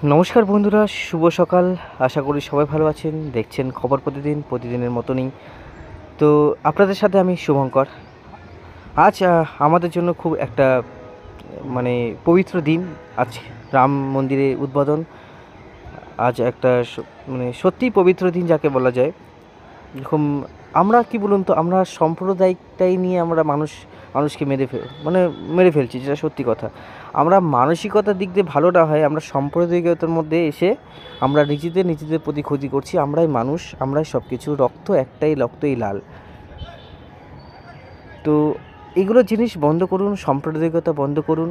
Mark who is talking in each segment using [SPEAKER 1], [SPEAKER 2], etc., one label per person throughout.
[SPEAKER 1] নমস্কার বন্ধুরা, শুভ সকাল। আশা করি সবাই ভালো আছেন। দেখছেন খবর প্রতিদিনের মতনই। তো আপনাদের সাথে আমি শুভঙ্কর। আজ আমাদের জন্য খুব একটা মানে পবিত্র দিন। আজ রাম মন্দিরের উদ্বোধন। আজ একটা সত্যিই পবিত্র দিন যাকে বলা যায়। এরকম আমরা কি বলুন তো, আমরা সাম্প্রদায়িকটাই নিয়ে আমরা মানুষকে মেরে ফেলছি, যেটা সত্যি কথা। আমরা মানসিকতার দিক দিয়ে ভালো না হয় আমরা সাম্প্রদায়িকতার মধ্যে এসে আমরা নিজেদের প্রতি ক্ষতি করছি। আমরাই মানুষ, আমরাই সব কিছু, রক্ত একটাই, রক্তই লাল। তো এগুলো জিনিস বন্ধ করুন, সাম্প্রদায়িকতা বন্ধ করুন।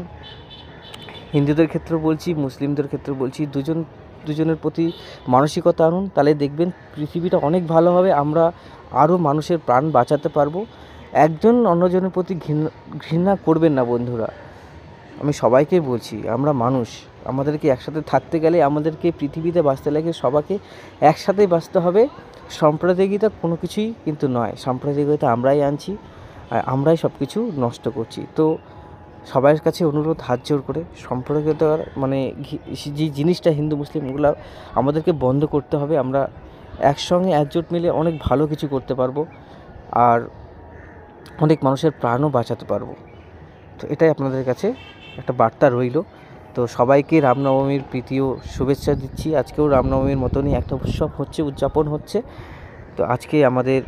[SPEAKER 1] হিন্দুদের ক্ষেত্রে বলছি, মুসলিমদের ক্ষেত্রে বলছি, দুজনের প্রতি মানসিকতা আনুন, তাহলে দেখবেন পৃথিবীটা অনেক ভালো হবে। আমরা আরও মানুষের প্রাণ বাঁচাতে পারবো। একজন অন্যজনের প্রতি ঘৃণা করবেন না বন্ধুরা। আমি সবাইকে বলছি, আমরা মানুষ, আমাদেরকে একসাথে থাকতে গেলে, আমাদেরকে পৃথিবীতে বাঁচতে লাগে সবাইকে একসাথেই বাঁচতে হবে। সাম্প্রদায়িকতা কোনো কিছুই কিন্তু নয়। সাম্প্রদায়িকতা আমরাই আনছি আর আমরাই সব কিছু নষ্ট করছি। তো সবার কাছে অনুরোধ, হাত জোর করে, সাম্প্রদায়িকতার যে জিনিসটা হিন্দু মুসলিম, ওগুলো আমাদেরকে বন্ধ করতে হবে। আমরা একসঙ্গে একজোট মিলে অনেক ভালো কিছু করতে পারবো আর অনেক মানুষের প্রাণও বাঁচাতে পারবো। তো এটাই আপনাদের কাছে একটা বার্তা রইল। তো সবাইকে রামনবমীর প্রীতি ও শুভেচ্ছা দিচ্ছি। আজকেও রামনবমীর মতনই একটা উৎসব উদযাপন হচ্ছে। তো আজকে আমাদের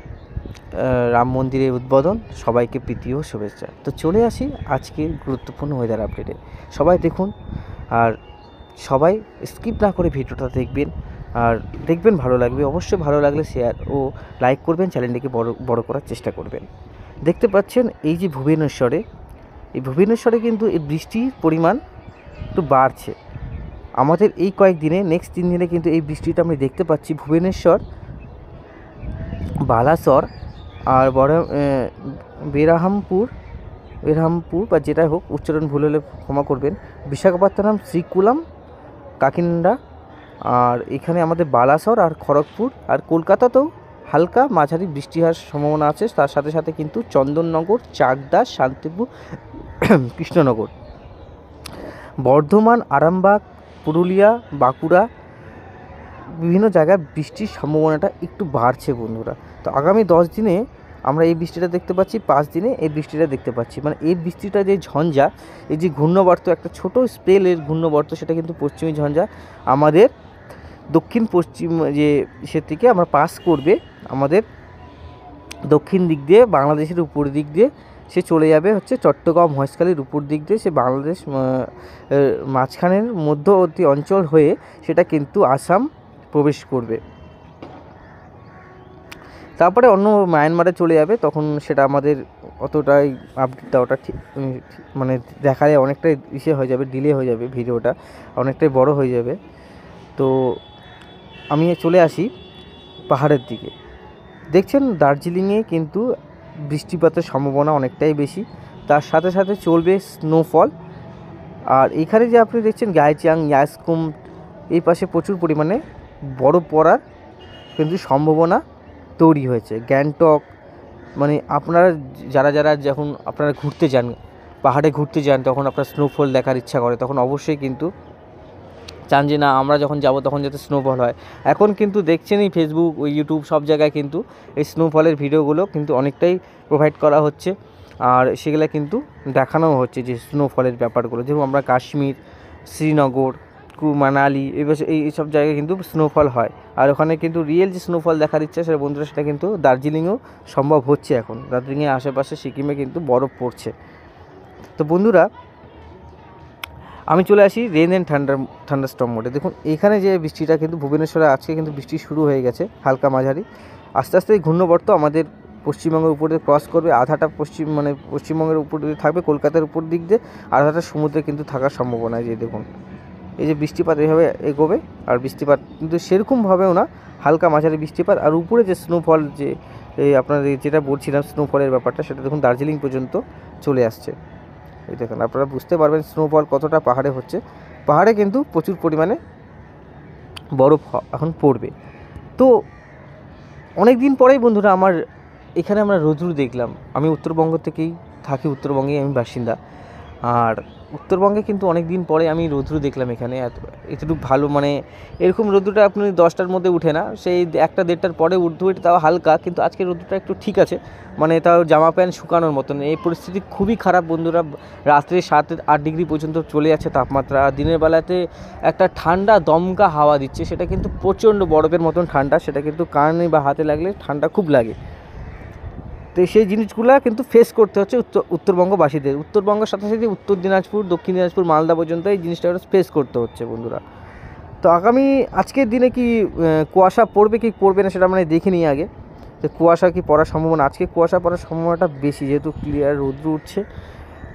[SPEAKER 1] রাম মন্দিরের উদ্বোধন। সবাইকে প্রীতি ও শুভেচ্ছা। তো চলে আসি আজকের গুরুত্বপূর্ণ ওয়েদার আপডেটে। সবাই দেখুন আর সবাই স্কিপ না করে ভিডিওটা দেখবেন আর দেখবেন ভালো লাগবে। অবশ্যই ভালো লাগলে শেয়ার ও লাইক করবেন, চ্যানেলটিকে বড় করার চেষ্টা করবেন। দেখতে পাচ্ছেন এই যে ভুবনেশ্বরে কিন্তু এই বৃষ্টির পরিমাণ একটু বাড়ছে। আমাদের এই কয়েকদিনে, নেক্সট 3 দিনে কিন্তু এই বৃষ্টিটা আমি দেখতে পাচ্ছি। ভুবনেশ্বর, বালাসর আর বেরহামপুর বা যেটাই হোক, উচ্চারণ ভুল হলে ক্ষমা করবেন, বিশাখাপত্তনম, শ্রীকুলাম, কাকিনাডা, আর এখানে আমাদের বালাসর আর খড়গপুর আর কলকাতাতেও হালকা মাঝারি বৃষ্টি হওয়ার সম্ভাবনা আছে। তার সাথে সাথে কিন্তু চন্দননগর, চাকদা, শান্তিপুর, কৃষ্ণনগর, বর্ধমান, আরামবাগ, পুরুলিয়া, বাঁকুড়া, বিভিন্ন জায়গায় বৃষ্টির সম্ভাবনাটা একটু বাড়ছে বন্ধুরা। তো আগামী 10 দিনে আমরা এই বৃষ্টিটা দেখতে পাচ্ছি, 5 দিনে এই বৃষ্টিটা দেখতে পাচ্ছি। মানে এই বৃষ্টিটা যে ঝঞ্ঝা, এই যে ঘূর্ণবর্ত, একটা ছোটো স্পেলের ঘূর্ণবর্ত, সেটা কিন্তু পশ্চিমী ঝঞ্ঝা আমাদের দক্ষিণ পশ্চিম যে সে থেকে আমরা পাস করবে আমাদের দক্ষিণ দিক দিয়ে, বাংলাদেশের উপর দিক দিয়ে সে চলে যাবে হচ্ছে চট্টগ্রাম, মহেশখালীর উপর দিক দিয়ে সে বাংলাদেশ মাঝখানের মধ্যবর্তী অঞ্চল হয়ে সেটা কিন্তু আসাম প্রবেশ করবে। তারপরে অন্য মায়ানমারে চলে যাবে। তখন সেটা আমাদের অতটাই আপডেট দেওয়াটা ঠিক মানে দেখালে অনেকটাই হয়ে যাবে, ডিলে হয়ে যাবে, ভিডিওটা অনেকটাই বড় হয়ে যাবে। তো আমি চলে আসি পাহাড়ের দিকে। দেখছেন দার্জিলিংয়ে কিন্তু বৃষ্টিপাতের সম্ভাবনা অনেকটাই বেশি। তার সাথে সাথে চলবে স্নোফল। আর এখানে যে আপনি দেখছেন গাইচিয়াং, ইয়াসকুম, এই পাশে প্রচুর পরিমাণে বরফ পড়ার কিন্তু সম্ভাবনা তৈরি হয়েছে। গ্যাংটক, মানে আপনারা যারা যখন আপনারা ঘুরতে যান, পাহাড়ে ঘুরতে যান, তখন আপনার স্নোফল দেখার ইচ্ছা করে, তখন অবশ্যই কিন্তু চান যে না, আমরা যখন যাব তখন যাতে স্নোফল হয়। এখন কিন্তু দেখছেনই ফেসবুক ও ইউটিউব সব জায়গায় কিন্তু এই স্নোফলের ভিডিওগুলো কিন্তু অনেকটাই প্রোভাইড করা হচ্ছে আর সেগুলো কিন্তু দেখানোও হচ্ছে যে স্নোফলের ব্যাপারগুলো। যেমন আমরা কাশ্মীর, শ্রীনগর, মানালি, এই সব জায়গায় কিন্তু স্নোফল হয়। আর ওখানে কিন্তু রিয়েল যে স্নোফল দেখার ইচ্ছা সেটা বন্ধুরা, সেটা কিন্তু দার্জিলিংয়েও সম্ভব হচ্ছে। এখন দার্জিলিংয়ের আশেপাশে সিকিমে কিন্তু বরফ পড়ছে। তো বন্ধুরা, আমি চলে আসি রেন অ্যান্ড থান্ডারস্টর্ম মোডে। দেখুন এখানে যে বৃষ্টিটা কিন্তু ভুবনেশ্বরে আজকে কিন্তু বৃষ্টি শুরু হয়ে গেছে, হালকা মাঝারি। আস্তে আস্তে এই ঘূর্ণবর্ত আমাদের পশ্চিমবঙ্গের উপর দিয়ে ক্রস করবে। আধাটা পশ্চিমবঙ্গের উপর দিয়ে থাকবে, কলকাতার উপর দিক দিয়ে, আধাটা সমুদ্রে কিন্তু থাকার সম্ভাবনা। যে দেখুন এই যে বৃষ্টিপাত এইভাবে এগোবে, আর বৃষ্টিপাত কিন্তু সেরকমভাবেও না, হালকা মাঝারি বৃষ্টিপাত। আর উপরে যে স্নোফল, যে আপনাদের যেটা বলছিলাম স্নোফলের ব্যাপারটা, সেটা দেখুন দার্জিলিং পর্যন্ত চলে আসছে। এই দেখুন আপনারা বুঝতে পারবেন স্নোফল কতটা পাহাড়ে হচ্ছে। পাহাড়ে কিন্তু প্রচুর পরিমাণে বরফ এখন পড়বে। তো অনেক দিন পরেই বন্ধুরা আমার আমরা রোদ্রু দেখলাম। আমি উত্তরবঙ্গ থেকেই থাকি, উত্তরবঙ্গেই আমি বাসিন্দা। আর উত্তরবঙ্গে কিন্তু অনেক দিন পরে আমি রৌদ্র দেখলাম এখানে, এতটুকু ভালো, মানে এরকম রৌদ্রটা আপনি 10টার মধ্যে উঠে না, সেই 1টা-1.5টার পরে রৌদ্র ওঠে, তাও হালকা, কিন্তু আজকে রৌদ্রটা একটু ঠিক আছে, মানে তাও জামা প্যান্ট শুকানোর মতন। এই পরিস্থিতি খুবই খারাপ বন্ধুরা, রাত্রে 7-8 ডিগ্রি পর্যন্ত চলে যাচ্ছে তাপমাত্রা, আর দিনের বেলাতে একটা ঠান্ডা দমকা হাওয়া দিচ্ছে, সেটা কিন্তু প্রচণ্ড বরফের মতন ঠান্ডা, সেটা কিন্তু কানে বা হাতে লাগলে ঠান্ডা খুব লাগে। তো সেই জিনিসগুলো কিন্তু ফেস করতে হচ্ছে উত্তরবঙ্গবাসীদের, উত্তরবঙ্গের সাথে সাথে উত্তর দিনাজপুর, দক্ষিণ দিনাজপুর, মালদা পর্যন্ত এই জিনিসটা ফেস করতে হচ্ছে বন্ধুরা। তো আজকের দিনে কি কুয়াশা পড়বে কি পড়বে না সেটা মানে দেখে নিই আগে, যে কুয়াশা কি পড়ার সম্ভাবনা। আজকে কুয়াশা পড়ার সম্ভাবনাটা বেশি, যেহেতু ক্লিয়ার রৌদ্র উঠছে।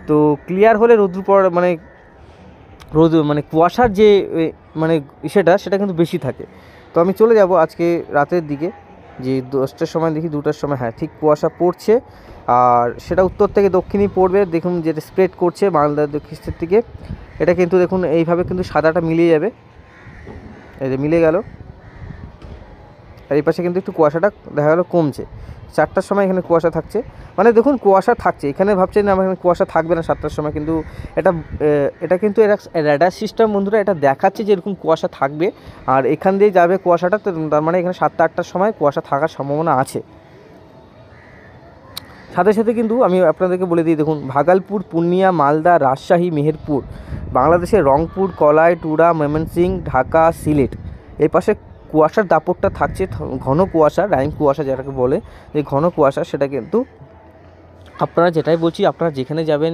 [SPEAKER 1] তো ক্লিয়ার হলে রৌদ্র পড়ার মানে কুয়াশার যে মানে সেটা কিন্তু বেশি থাকে। তো আমি চলে যাব আজকে রাতের দিকে, যে 10টার সময় দেখি, 2টার সময়, হ্যাঁ ঠিক কুয়াশা পড়ছে, আর সেটা উত্তর থেকে দক্ষিণেই পড়বে। দেখুন যেটা স্প্রেড করছে বাংলা দক্ষিণের দিকে, এটা কিন্তু দেখুন এইভাবে কিন্তু সাদাটা মিলিয়ে যাবে, এই যে মিলে গেল। আর এই পাশে কিন্তু একটু কুয়াশাটা দেখা গেলো কমছে। 4টার সময় এখানে কুয়াশা থাকছে, মানে দেখুন কুয়াশা থাকছে এখানে, ভাবছেন না আমার এখানে কুয়াশা থাকবে না 7টার সময়, কিন্তু এটা কিন্তু র্যাডার সিস্টেম বন্ধুরা, এটা দেখাচ্ছে যে এরকম কুয়াশা থাকবে, আর এখান দিয়ে যাবে কুয়াশাটা, তার মানে এখানে 7টা-8টার সময় কুয়াশা থাকার সম্ভাবনা আছে। সাথে সাথে কিন্তু আমি আপনাদেরকে বলে দিই, দেখুন ভাগলপুর, পূর্ণিয়া, মালদা, রাজশাহী, মেহেরপুর, বাংলাদেশের রংপুর, কলাই, টুরা, ময়মনসিংহ, ঢাকা, সিলেট, এই পাশে কুয়াশার দাপটটা থাকছে, ঘন কুয়াশা, রাইন কুয়াশা যেটাকে বলে, এই ঘন কুয়াশা, সেটা কিন্তু আপনারা যেটাই বলছি, আপনারা যেখানে যাবেন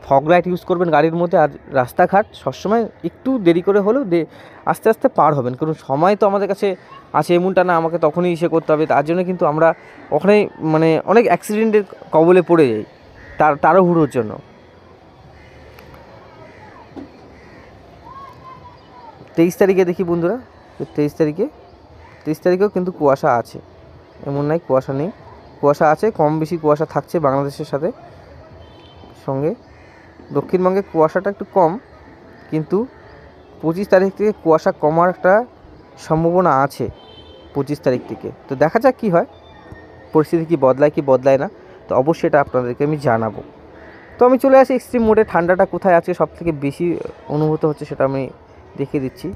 [SPEAKER 1] ফগ লাইট ইউজ করবেন গাড়ির মধ্যে, আর রাস্তাঘাট সবসময় একটু দেরি করে হলেও আস্তে আস্তে পার হবেন, কারণ সময় তো আমাদের কাছে আছে, এমনটা না আমাকে তখনই করতে হবে। তার জন্য কিন্তু আমরা ওখানে মানে অনেক অ্যাক্সিডেন্টের কবলে পড়ে যাই তাড়াহুড়োর জন্য। 23 তারিখে দেখি বন্ধুরা, 23 তারিখেও কিন্তু কুয়াশা আছে, এমন নাই কুয়াশা নেই, কুয়াশা আছে, কম বেশি কুয়াশা থাকছে বাংলাদেশের সাথে সঙ্গে। দক্ষিণবঙ্গে কুয়াশাটা একটু কম, কিন্তু 25 তারিখ থেকে কুয়াশা কমার একটা সম্ভাবনা আছে, 25 তারিখ থেকে। তো দেখা যাক কী হয়, পরিস্থিতি কি বদলায় না, তো অবশ্যই এটা আপনাদেরকে আমি জানাবো। তো আমি চলে আসি এক্সট্রিম মোডে। ঠান্ডাটা কোথায় আজকে সব থেকে বেশি অনুভূত হচ্ছে সেটা আমি দেখিয়ে দিচ্ছি।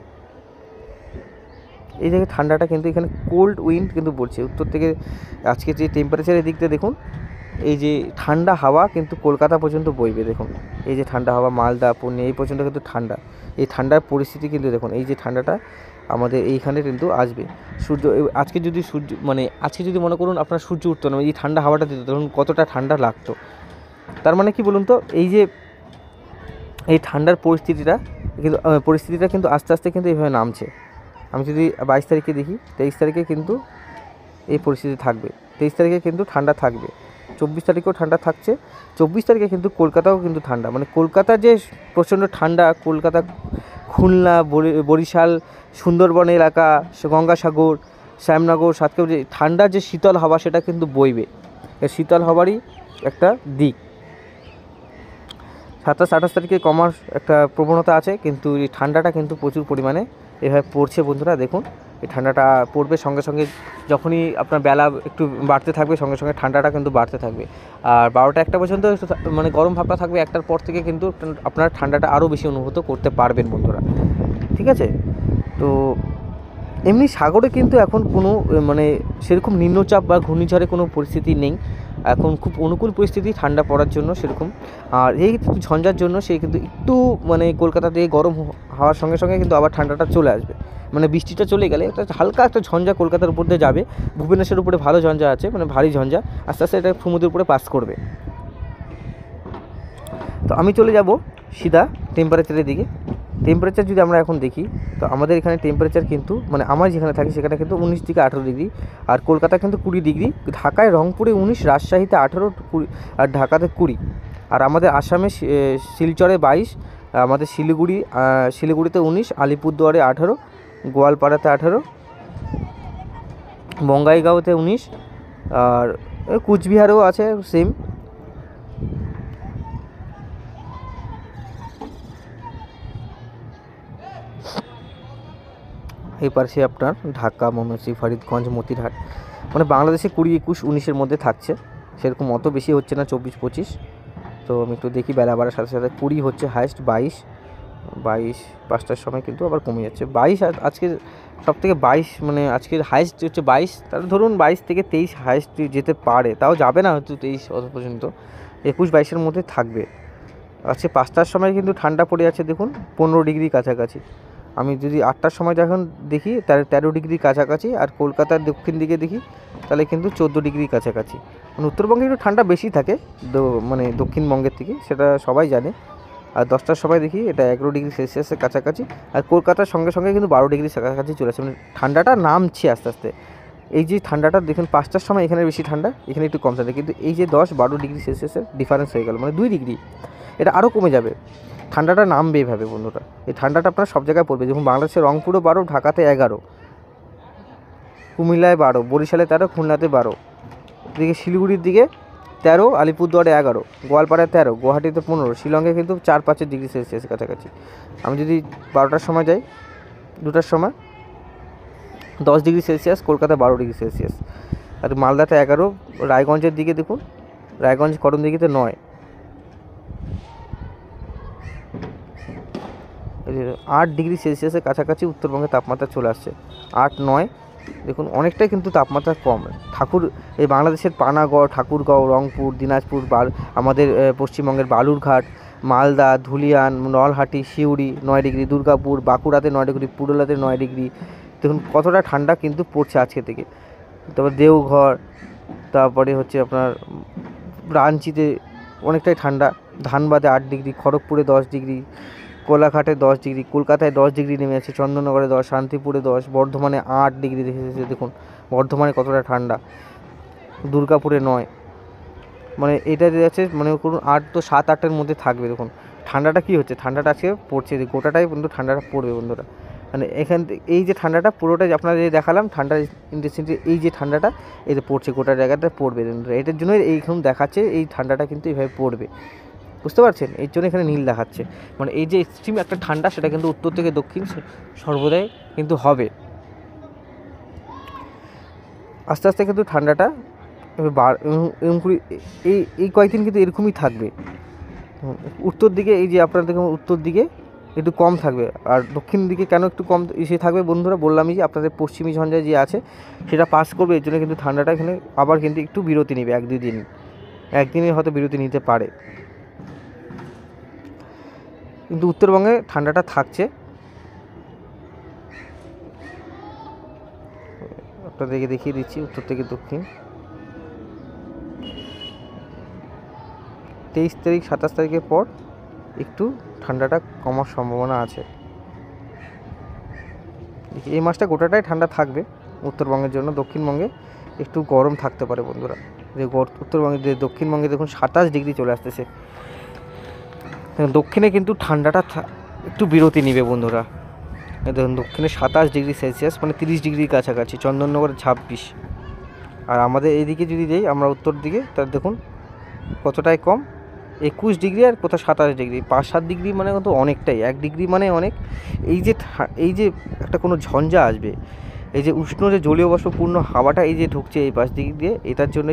[SPEAKER 1] এই জায়গায় ঠান্ডাটা কিন্তু এখানে কোল্ড উইন্ড কিন্তু পড়ছে উত্তর থেকে। আজকে যে টেম্পারেচারের দিক দিয়ে দেখুন, এই যে ঠান্ডা হাওয়া কিন্তু কলকাতা পর্যন্ত বইবে, দেখুন এই যে ঠান্ডা হাওয়া মালদা, পুরুলিয়া এই পর্যন্ত কিন্তু ঠান্ডা, এই ঠান্ডার পরিস্থিতি কিন্তু দেখুন, এই যে ঠান্ডাটা আমাদের এইখানে কিন্তু আসবে। আজকে যদি মনে করুন আপনার সূর্য উঠতো না, এই ঠান্ডা হাওয়াটা দিত, তখন কতটা ঠান্ডা লাগতো। তার মানে কি বলুন তো, এই ঠান্ডার পরিস্থিতিটা কিন্তু আস্তে আস্তে কিন্তু এইভাবে নামছে। আমি যদি 22 তারিখে দেখি, 23 তারিখে কিন্তু এই পরিস্থিতি থাকবে, 23 তারিখে কিন্তু ঠান্ডা থাকবে, 24 তারিখেও ঠান্ডা থাকছে। 24 তারিখে কিন্তু কলকাতাও কিন্তু ঠান্ডা, মানে কলকাতা যে প্রচণ্ড ঠান্ডা, কলকাতা, খুলনা, বরিশাল, সুন্দরবন এলাকা, গঙ্গাসাগর, শ্যামনগর, সাতক্ষীরা, যে ঠান্ডার যে শীতল হাওয়া সেটা কিন্তু বইবে, এই শীতল হাওয়ারই একটা দিক। 27-28 তারিখে কমার একটা প্রবণতা আছে, কিন্তু এই ঠান্ডাটা কিন্তু প্রচুর পরিমাণে এভাবে পড়ছে বন্ধুরা। দেখুন এই ঠান্ডাটা পড়বে সঙ্গে সঙ্গে, যখনই আপনার বেলা একটু বাড়তে থাকবে সঙ্গে সঙ্গে ঠান্ডাটা কিন্তু বাড়তে থাকবে, আর 12টা-1টা পর্যন্ত মানে গরম ভাবটা থাকবে, 1টার পর থেকে কিন্তু আপনার ঠান্ডাটা আরও বেশি অনুভূত করতে পারবেন বন্ধুরা, ঠিক আছে। তো এমনি সাগরে কিন্তু এখন কোনো মানে সেরকম নিম্নচাপ বা ঘূর্ণিঝড়ের কোনো পরিস্থিতি নেই, এখন খুব অনুকূল পরিস্থিতি ঠান্ডা পড়ার জন্য সেরকম। আর এই ঝঞ্ঝার জন্য সে কিন্তু একটু মানে কলকাতা থেকে গরম হওয়ার সঙ্গে সঙ্গে কিন্তু আবার ঠান্ডাটা চলে আসবে, মানে বৃষ্টিটা চলে গেলে একটা হালকা একটা ঝঞ্ঝা কলকাতার উপর দিয়ে যাবে, ভুবনেশ্বরের উপরে ভালো ঝঞ্ঝা আছে, মানে ভারী ঝঞ্ঝা, আস্তে আস্তে এটা সমুদ্রের উপরে পাস করবে। তো আমি চলে যাব সিধা টেম্পারেচারের দিকে। টেম্পারেচার যদি আমরা এখন দেখি, তো আমাদের এখানে টেম্পারেচার কিন্তু মানে আমার যেখানে থাকি সেখানে কিন্তু 19 থেকে 18 ডিগ্রি, আর কলকাতা কিন্তু 20 ডিগ্রি, ঢাকায় রংপুরে 19, রাজশাহীতে 18, আর ঢাকাতে 20, আর আমাদের আসামে শিলচরে 22, আমাদের শিলিগুড়িতে 19, আলিপুরদুয়ারে 18, গোয়ালপাড়াতে 18, বঙ্গাইগাঁওতে 19, আর কুচবিহারেও আছে সেম। এই পাশে আপনার ঢাকা, ময়মনসিংহ, ফরিদগঞ্জ, মতিরহাট, মানে বাংলাদেশে 20, 21, 19-এর মধ্যে থাকছে, সেরকম অত বেশি হচ্ছে না, 24, 25। তো তো আমি একটু দেখি বেলা বাড়ার সাথে সাথে 20 হচ্ছে হাইস্ট, 22 5টার সময় কিন্তু আবার কমে যাচ্ছে 22। আজকে সব থেকে 22 মানে আজকের হাইস্ট হচ্ছে 22, তাহলে ধরুন 22 থেকে 23 হাইস্ট যেতে পারে, তাও যাবে না হয়তো 23 অত পর্যন্ত, 21-22-এর মধ্যে থাকবে। আজকে 5টার সময় কিন্তু ঠান্ডা পড়ে যাচ্ছে দেখুন 15 ডিগ্রি কাছাকাছি। আমি যদি 8টার সময় যখন দেখি তাহলে 13 ডিগ্রি কাছাকাছি, আর কলকাতার দক্ষিণ দিকে দেখি তাহলে কিন্তু 14 ডিগ্রি কাছাকাছি। মানে উত্তরবঙ্গে একটু ঠান্ডা বেশি থাকে মানে দক্ষিণবঙ্গের থেকে, সেটা সবাই জানে। আর 10টার সময় দেখি এটা 11 ডিগ্রি সেলসিয়াসের কাছাকাছি, আর কলকাতার সঙ্গে সঙ্গে কিন্তু 12 ডিগ্রি কাছাকাছি চলে আসে। মানে ঠান্ডাটা নামছে আস্তে আস্তে। এই যে ঠান্ডাটা দেখুন 5টার সময় এখানে বেশি ঠান্ডা, এখানে একটু কম থাকে, কিন্তু এই যে 10-12 ডিগ্রি সেলসিয়াসের ডিফারেন্স হয়ে গেল, মানে 2 ডিগ্রি, এটা আরও কমে যাবে। ঠান্ডাটা নামবে এভাবে বন্ধুরা। এই ঠান্ডাটা আপনার সব জায়গায় পড়বে, যেমন বাংলাদেশের রংপুরও 12, ঢাকাতে 11, কুমিল্লায় 12, বরিশালে 13, খুলনাতে 12, এদিকে শিলিগুড়ির দিকে 13, আলিপুরদুয়ারে 11, গোয়ালপাড়ায় 13, গুয়াহাটিতে 15, শিলংয়ে কিন্তু 4-5 ডিগ্রি সেলসিয়াস কাছাকাছি। আমি যদি 12টার সময় যাই, 2টার সময় 10 degree Celsius, Kolkata 12 degree Celsius, আর মালদাতে 11, রায়গঞ্জের দিকে দেখুন, রায়গঞ্জ করণদিঘিতে 9, 8 ডিগ্রি সেলসিয়াসের কাছাকাছি উত্তরবঙ্গে তাপমাত্রা চলে আসছে। 8-9 দেখুন, অনেকটাই কিন্তু তাপমাত্রা কম। এই বাংলাদেশের পানাগড়, ঠাকুরগাঁও, রংপুর, দিনাজপুর, আমাদের পশ্চিমবঙ্গের বালুরঘাট, মালদা, ধুলিয়ান, নলহাটি, সিউড়ি 9 ডিগ্রি, দুর্গাপুর, বাঁকুড়াতে 9 ডিগ্রি, পুরুলিয়াতে 9 ডিগ্রি। দেখুন কতটা ঠান্ডা কিন্তু পড়ছে আজকে থেকে। তারপর দেওঘর, তারপরে হচ্ছে আপনার রাঞ্চিতে অনেকটাই ঠান্ডা, ধানবাদে 8 ডিগ্রি, খড়গপুরে 10 ডিগ্রি, কোলাঘাটে 10 ডিগ্রি, কলকাতায় 10 ডিগ্রি নেমে আছে, চন্দননগরে 10, শান্তিপুরে 10, বর্ধমানে 8 ডিগ্রি দেখেছে। দেখুন বর্ধমানে কতটা ঠান্ডা, দুর্গাপুরে 9, মানে এটা যাচ্ছে মানে করুন 8 তো 7-8-এর মধ্যে থাকবে। দেখুন ঠান্ডাটা কী হচ্ছে, ঠান্ডাটা আজকে পড়ছে, গোটাটাই কিন্তু ঠান্ডাটা পড়বে বন্ধুরা। মানে এখান থেকে এই যে ঠান্ডাটা পুরোটাই আপনারা যে দেখালাম ঠান্ডার ইন্টেন্সিটি, এই যে ঠান্ডাটা এটা পড়ছে গোটা জায়গাটা পড়বে বন্ধুরা। এটার জন্যই এইখানে দেখাচ্ছে এই ঠান্ডাটা কিন্তু এইভাবে পড়বে, বুঝতে পারছেন? এর জন্য এখানে নীল দেখাচ্ছে, মানে এই যে এক্সট্রিম একটা ঠান্ডা সেটা কিন্তু উত্তর থেকে দক্ষিণ সর্বদাই কিন্তু হবে। আস্তে আস্তে কিন্তু ঠান্ডাটা এই কয়েকদিন কিন্তু এরকমই থাকবে। উত্তর দিকে এই যে আপনারা দেখুন উত্তর দিকে একটু কম থাকবে, আর দক্ষিণ দিকে কেন একটু কম এসে থাকবে বন্ধুরা, বললামই যে আপনাদের পশ্চিমী ঝঞ্ঝা যে আছে সেটা পাস করবে, এর জন্য কিন্তু ঠান্ডাটা এখানে আবার কিন্তু একটু বিরতি নেবে, 1-2 দিন, একদিনে হয়তো বিরতি নিতে পারে, কিন্তু উত্তরবঙ্গে ঠান্ডাটা থাকছে। আপনাদেরকে দেখিয়ে দিচ্ছি উত্তর থেকে দক্ষিণ। 23 তারিখ 27 তারিখের পর একটু ঠান্ডাটা কমার সম্ভাবনা আছে। এই মাসটা গোটাটাই ঠান্ডা থাকবে উত্তরবঙ্গের জন্য, দক্ষিণবঙ্গে একটু গরম থাকতে পারে বন্ধুরা। যে উত্তরবঙ্গে যে দক্ষিণবঙ্গে দেখুন 27 ডিগ্রি চলে আসতেছে, দক্ষিণে কিন্তু ঠান্ডাটা একটু বিরতি নেবে বন্ধুরা। দেখুন দক্ষিণে 27 ডিগ্রি সেলসিয়াস, মানে 30 ডিগ্রির কাছাকাছি, চন্দননগরে 26, আর আমাদের এইদিকে যদি যাই আমরা উত্তর দিকে, তাহলে দেখুন কতটাই কম, 21 ডিগ্রি, আর কোথাও 27 ডিগ্রি, 5-7 ডিগ্রি মানে কিন্তু অনেকটাই, 1 ডিগ্রি মানে অনেক। এই যে একটা কোনো ঝঞ্ঝা আসবে, এই যে উষ্ণ যে জলীয় বাষ্পপূর্ণ হাওয়াটা এই যে ঢুকছে এই পাশ দিক দিয়ে, এটার জন্য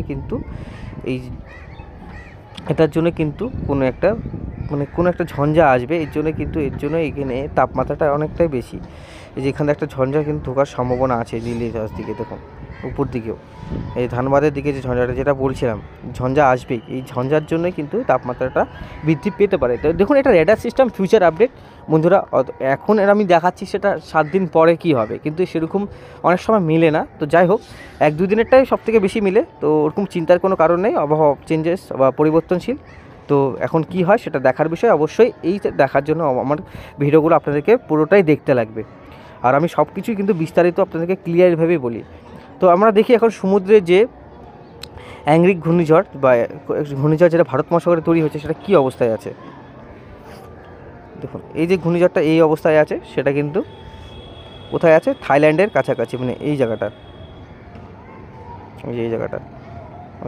[SPEAKER 1] কিন্তু কোনো একটা ঝঞ্ঝা আসবে, এর জন্য এখানে তাপমাত্রাটা অনেকটাই বেশি। এই যে এখানে একটা ঝঞ্ঝা কিন্তু ঢোকার সম্ভাবনা আছে দিল্লির কাছ দিকে, দেখুন উপর দিকেও এই ধানবাদের দিকে যে ঝঞ্ঝাটা যেটা বলছিলাম, ঝঞ্ঝা আসবেই, এই ঝঞ্ঝার জন্যই কিন্তু তাপমাত্রাটা বৃদ্ধি পেতে পারে। তো দেখুন এটা রেডার সিস্টেম ফিউচার আপডেট বন্ধুরা, এখন আমি দেখাচ্ছি সেটা 7 দিন পরে কি হবে, কিন্তু সেরকম অনেক সময় মিলে না। তো যাই হোক 1-2 দিনেরটাই সব থেকে বেশি মিলে, তো ওরকম চিন্তার কোনো কারণ নেই, আবহাওয়া চেঞ্জেস বা পরিবর্তনশীল। তো এখন কি হয় সেটা দেখার বিষয়, অবশ্যই এই দেখার জন্য আমার ভিডিওগুলো আপনাদেরকে পুরোটাই দেখতে লাগবে, আর আমি সব কিছুই কিন্তু বিস্তারিত আপনাদেরকে ক্লিয়ারভাবে বলি। তো আমরা দেখি এখন সমুদ্রে যে অ্যাংরিক ঘূর্ণিঝড় বা ঘূর্ণিঝড় যেটা ভারত মহাসাগরে তৈরি হচ্ছে সেটা কী অবস্থায় আছে। দেখুন এই যে ঘূর্ণিঝড়টা এই অবস্থায় আছে, সেটা কিন্তু কোথায় আছে, থাইল্যান্ডের কাছাকাছি, মানে এই জায়গাটা, এই জায়গাটা,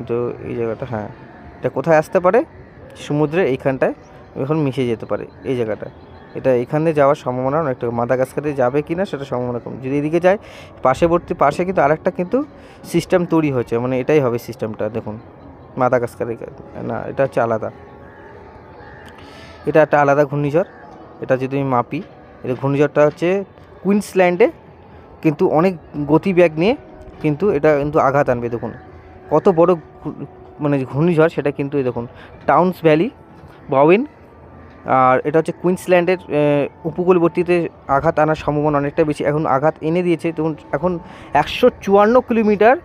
[SPEAKER 1] তো এই জায়গাটা, হ্যাঁ এটা কোথায় আসতে পারে, সমুদ্রের এইখানটায় এখন মিশে যেতে পারে এই জায়গাটা, এটা এখানে যাওয়ার সম্ভাবনা অনেকটা, মাদাগাস্কারে যাবে কি না সেটা সম্ভাবনা কম। যদি এদিকে যায় পাশে কিন্তু আরেকটা কিন্তু সিস্টেম তৈরি হয়েছে, মানে এটাই হবে সিস্টেমটা, দেখুন মাদাগাস্কারে না, এটা হচ্ছে আলাদা, এটা একটা আলাদা ঘূর্ণিঝড়। এটা যদি আমি মাপি, এটা ঘূর্ণিঝড়টা হচ্ছে কুইন্সল্যান্ডে কিন্তু অনেক গতিবেগ নিয়ে কিন্তু এটা কিন্তু আঘাত আনবে। দেখুন কত বড় মানে ঘূর্ণিঝড় সেটা কিন্তু এই দেখুন টাউন্স ভ্যালি বাউইন, আর এটা হচ্ছে কুইন্সল্যান্ডের উপকূলবর্তীতে আঘাত আনার সম্ভাবনা অনেকটা বেশি। এখন আঘাত এনে দিয়েছে। দেখুন এখন 154 কিলোমিটার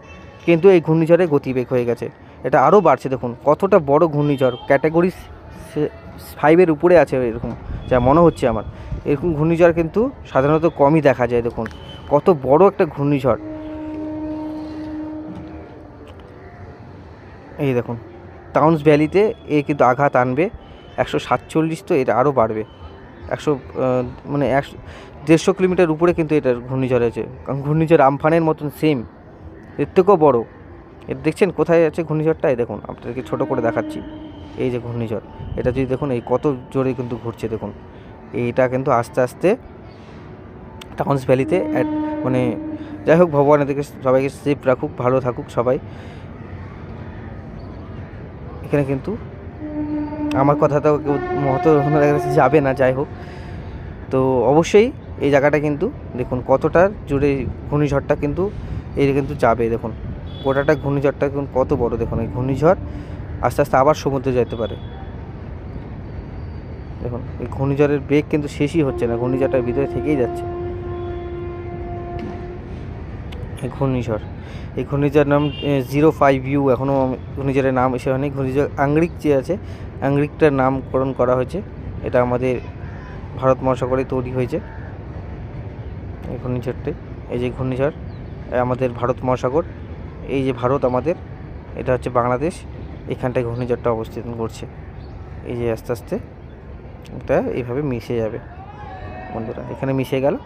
[SPEAKER 1] কিন্তু এই ঘূর্ণিঝড়ের গতিবেগ হয়ে গেছে। এটা আরও বাড়ছে। দেখুন কতটা বড় ঘূর্ণিঝড়, ক্যাটাগরি 5-এর উপরে আছে এরকম যা মনে হচ্ছে আমার। এরকম ঘূর্ণিঝড় কিন্তু সাধারণত কমই দেখা যায়। দেখুন কত বড় একটা ঘূর্ণিঝড়। এই দেখুন টাউন্স ভ্যালিতে এ কিন্তু আঘাত আনবে 147, তো এটা আরও বাড়বে 150 কিলোমিটার উপরে কিন্তু এটার ঘূর্ণিঝড় আছে। কারণ ঘূর্ণিঝড় আমফানের মতন সেম, এর থেকেও বড়ো। এর দেখছেন কোথায় আছে ঘূর্ণিঝড়টা? এই দেখুন আপনাদেরকে ছোটো করে দেখাচ্ছি। এই যে ঘূর্ণিঝড়, এটা যদি দেখুন এই কত জোরে কিন্তু ঘুরছে। দেখুন এইটা কিন্তু আস্তে আস্তে টাউন্স ভ্যালিতে মানে যাই হোক, ভগবান এদেরকে সবাইকে সেফ রাখুক, ভালো থাকুক সবাই। এখানে কিন্তু আমার কথাটা কেউ মহতো যাবে না, যাই হোক। তো অবশ্যই এই জায়গাটা কিন্তু দেখুন কতটা জুড়ে ঘূর্ণিঝড়টা কিন্তু এই কিন্তু যাবে। দেখুন গোটাটা ঘূর্ণিঝড়টা দেখুন কত বড়। দেখুন এই ঘূর্ণিঝড় আস্তে আস্তে আবার সমুদ্রে যেতে পারে। দেখুন এই ঘূর্ণিঝড়ের বেগ কিন্তু শেষই হচ্ছে না, ঘূর্ণিঝড়টার ভিতরে থেকেই যাচ্ছে। এই ঘূর্ণিঝড় নাম 05U, এখনও ঘূর্ণিঝড়ের নাম এসে হয়নি। ঘূর্ণিঝড় আংরিক যে আছে, আংরিকটার নামকরণ করা হয়েছে। এটা আমাদের ভারত মহাসাগরে তৈরি হয়েছে এই ঘূর্ণিঝড়টি। এই যে ঘূর্ণিঝড় আমাদের ভারত মহাসাগর, এই যে ভারত আমাদের, এটা হচ্ছে বাংলাদেশ, এখানটায় ঘূর্ণিঝড়টা অবস্থান করছে। এই যে আস্তে আস্তে এটা এইভাবে মিশে যাবে বন্ধুরা, এখানে মিশে গেল।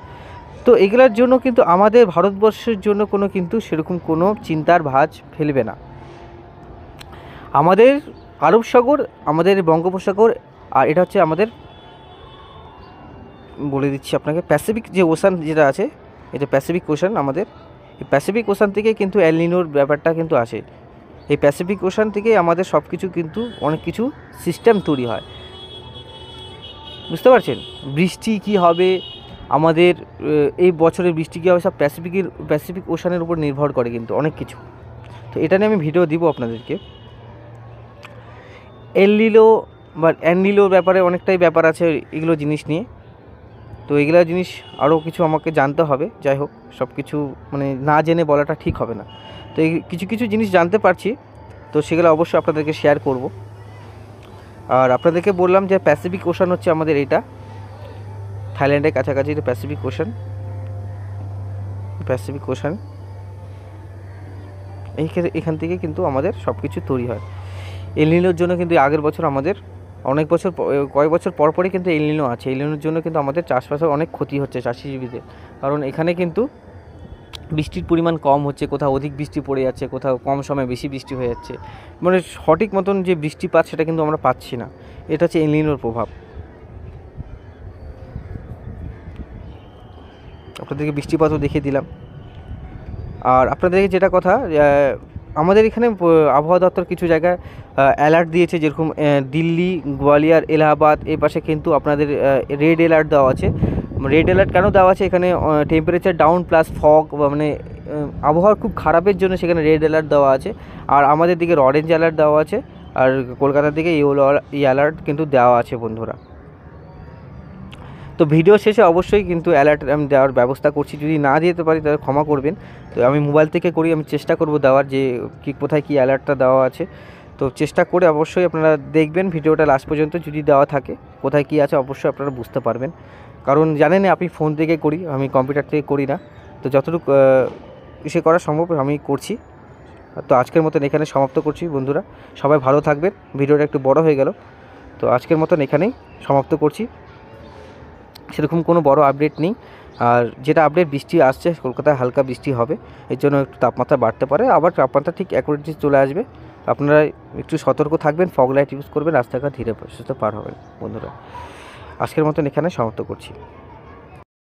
[SPEAKER 1] তো এগুলোর জন্য কিন্তু আমাদের ভারতবর্ষের জন্য কোনো কিন্তু সেরকম কোনো চিন্তার ভাঁজ ফেলবে না। আমাদের আরব সাগর, আমাদের বঙ্গোপসাগর, আর এটা হচ্ছে আমাদের বলে দিচ্ছি আপনাকে প্যাসিফিক যে ওশান যেটা আছে, এটা প্যাসিফিক ওশান আমাদের। এই প্যাসিফিক ওশান থেকে কিন্তু এল নিনোর ব্যাপারটা কিন্তু আসে। এই প্যাসিফিক ওশান থেকে আমাদের সব কিছু কিন্তু অনেক কিছু সিস্টেম তৈরি হয়, বুঝতে পারছেন? বৃষ্টি কি হবে, আমাদের এই বছরের বৃষ্টি কী হবে, সব প্যাসিফিক ওশানের উপর নির্ভর করে কিন্তু অনেক কিছু। তো এটা নিয়ে আমি ভিডিও দিব আপনাদেরকে। এল নিনো বা অ্যান্ডিলোর ব্যাপারে অনেকটাই ব্যাপার আছে এগুলো জিনিস নিয়ে। তো এগুলো জিনিস আরও কিছু আমাকে জানতে হবে। যাই হোক, সব কিছু মানে না জেনে বলাটা ঠিক হবে না। তো এই কিছু কিছু জিনিস জানতে পারছি, তো সেগুলো অবশ্যই আপনাদেরকে শেয়ার করব। আর আপনাদেরকে বললাম যে প্যাসিফিক ওশান হচ্ছে আমাদের এটা থাইল্যান্ডের কাছাকাছি, এটা প্যাসিফিক ওশান এখান থেকে কিন্তু আমাদের সব কিছু তৈরি হয়। এল নিনোর জন্য কিন্তু আগের বছর আমাদের কয়েক বছর পরপরই কিন্তু এল নিনো আছে। এল নিনোর জন্য কিন্তু আমাদের চাষবাসে অনেক ক্ষতি হচ্ছে চাষিজীবীদের, কারণ এখানে কিন্তু বৃষ্টির পরিমাণ কম হচ্ছে, কোথাও অধিক বৃষ্টি পড়ে যাচ্ছে, কোথাও কম সময়ে বেশি বৃষ্টি হয়ে যাচ্ছে। মানে সঠিক মতন যে বৃষ্টিপাত সেটা কিন্তু আমরা পাচ্ছি না। এটা হচ্ছে এল নিনোর প্রভাব। আপনাদেরকে বৃষ্টিপাতও দেখিয়ে দিলাম। আর আপনাদেরকে যেটা কথা, আমাদের এখানে আবহাওয়া দপ্তর কিছু জায়গায় অ্যালার্ট দিয়েছে, যেরকম দিল্লি, গোয়ালিয়র, এলাহাবাদ এই পাশে কিন্তু আপনাদের রেড অ্যালার্ট দেওয়া আছে। রেড অ্যালার্ট কেন দেওয়া আছে? এখানে টেম্পারেচার ডাউন প্লাস ফগ, মানে আবহাওয়া খুব খারাপের জন্য সেখানে রেড অ্যালার্ট দেওয়া আছে। আর আমাদের দিকে অরেঞ্জ অ্যালার্ট দেওয়া আছে, আর কলকাতার দিকে ইয়েলো অ্যালার্ট কিন্তু দেওয়া আছে বন্ধুরা। তো ভিডিও শেষে অবশ্যই কিন্তু অ্যালার্ট আমি দেওয়ার ব্যবস্থা করছি। যদি না দিতে পারি তাহলে ক্ষমা করবেন। তো আমি মোবাইল থেকে করি, আমি চেষ্টা করব দেওয়ার, যে কোথায় কী অ্যালার্টটা দেওয়া আছে। তো চেষ্টা করে অবশ্যই আপনারা দেখবেন ভিডিওটা লাস্ট পর্যন্ত, যদি দেওয়া থাকে কোথায় কী আছে অবশ্যই আপনারা বুঝতে পারবেন। কারণ জানেন আপনি ফোন থেকে করি, আমি কম্পিউটার থেকে করি না। তো যতটুকু ইসে করা সম্ভব আমি করছি। তো আজকের মতন এখানে সমাপ্ত করছি বন্ধুরা, সবাই ভালো থাকবেন। ভিডিওটা একটু বড় হয়ে গেল, তো আজকের মতন এখানেই সমাপ্ত করছি। সেরকম কোনো বড় আপডেট নেই। আর যেটা আপডেট, বৃষ্টি আসছে, কলকাতায় হালকা বৃষ্টি হবে, এর জন্য একটু তাপমাত্রা বাড়তে পারে, আবার তাপমাত্রা ঠিক অ্যাকুরেটলি চলে আসবে। আপনারা একটু সতর্ক থাকবেন, ফগ লাইট ইউজ করবেন, রাস্তাঘাট ধীরে সুস্থে পার হবেন বন্ধুরা। আজকের মতন এখানে সমাপ্ত করছি।